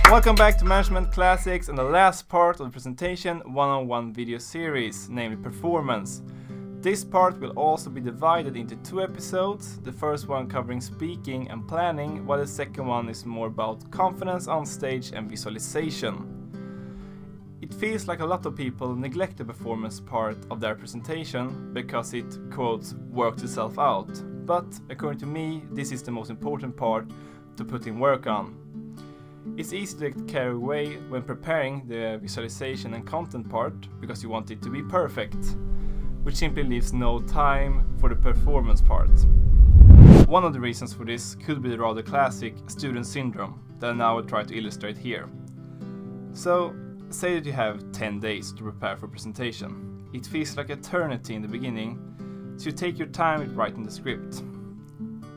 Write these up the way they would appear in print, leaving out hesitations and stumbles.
Welcome back to Management Classics and the last part of the presentation one-on-one video series, namely performance. This part will also be divided into 2 episodes, the first one covering speaking and planning, while the second one is more about confidence on stage and visualization. It feels like a lot of people neglect the performance part of their presentation because it, quotes, works itself out. But according to me, this is the most important part to put in work on. It's easy to get carried away when preparing the visualization and content part because you want it to be perfect, which simply leaves no time for the performance part. One of the reasons for this could be the rather classic student syndrome that I now will try to illustrate here. So, say that you have 10 days to prepare for a presentation. It feels like eternity in the beginning, so you take your time with writing the script.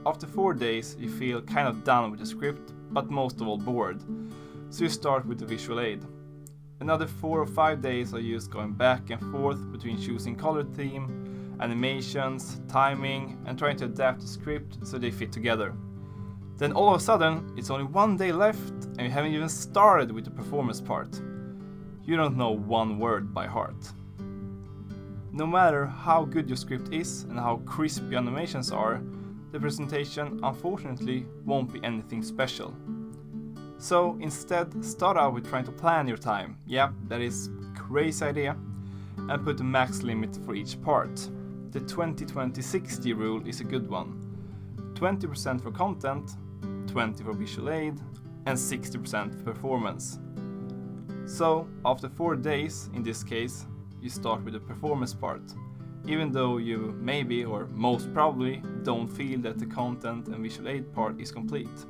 After 4 days, you feel kind of done with the script, but most of all bored, so you start with the visual aid. Another 4 or 5 days are used going back and forth between choosing color theme, animations, timing, and trying to adapt the script so they fit together. Then all of a sudden, it's only 1 day left and you haven't even started with the performance part. You don't know one word by heart. No matter how good your script is and how crisp your animations are, the presentation unfortunately won't be anything special. So instead, start out with trying to plan your time. Yeah, that is a crazy idea. And put a max limit for each part. The 20-20-60 rule is a good one. 20% for content, 20% for visual aid, and 60% for performance. So, after 4 days, in this case, you start with the performance part, even though you maybe, or most probably, don't feel that the content and visual aid part is complete.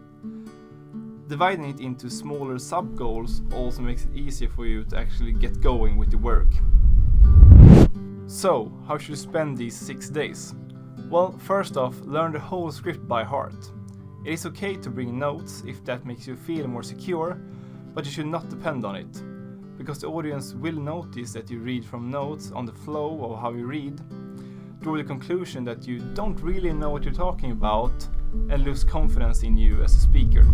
Dividing it into smaller sub-goals also makes it easier for you to actually get going with the work. So, how should you spend these 6 days? Well, first off, learn the whole script by heart. It is okay to bring notes if that makes you feel more secure, but you should not depend on it, because the audience will notice that you read from notes on the flow of how you read, draw the conclusion that you don't really know what you're talking about, and lose confidence in you as a speaker.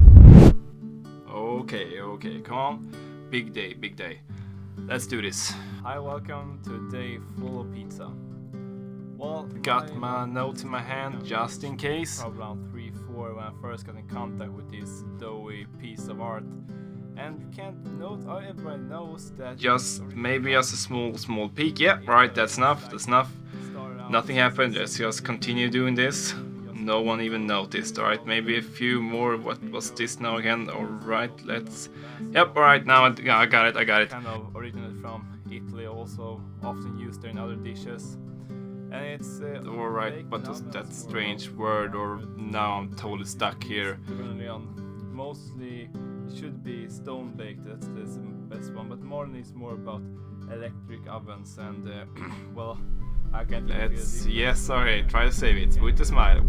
Okay, come on. Big day. Let's do this. Hi, welcome to a day full of pizza. Well, got my notes in my hand just in case. Probably around 3-4 when I first got in contact with this doughy piece of art. And you can't note, everybody knows that... Just a small peek. Yeah, right, that's enough. Nothing happened, let's just continue doing this. No one even noticed, alright, maybe a few more. What was this now again? Alright, Yep, alright, now I got it. Kind of originated from Italy, also often used there in other dishes. And it's... alright, what was that strange word, or now I'm totally stuck here. Mostly it should be stone baked, that's the best one, but modern is more about electric ovens and well, I can't. Try to save it with a smile.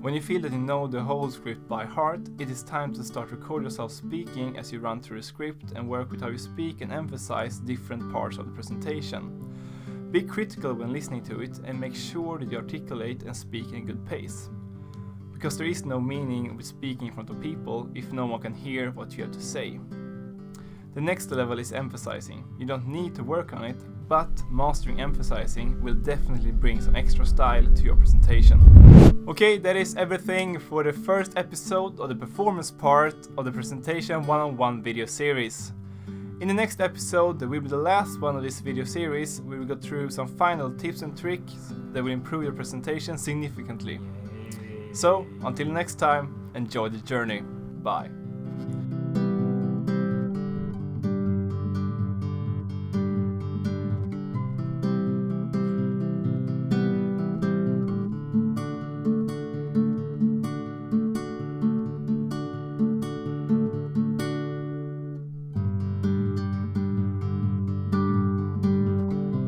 When you feel that you know the whole script by heart, it is time to start record yourself speaking as you run through the script and work with how you speak and emphasize different parts of the presentation. Be critical when listening to it and make sure that you articulate and speak in a good pace. Because there is no meaning with speaking in front of people if no one can hear what you have to say. The next level is emphasizing. You don't need to work on it, but mastering emphasizing will definitely bring some extra style to your presentation. Okay, that is everything for the first episode of the performance part of the presentation one-on-one video series. In the next episode, that will be the last one of this video series, we will go through some final tips and tricks that will improve your presentation significantly. So, until next time, enjoy the journey. Bye.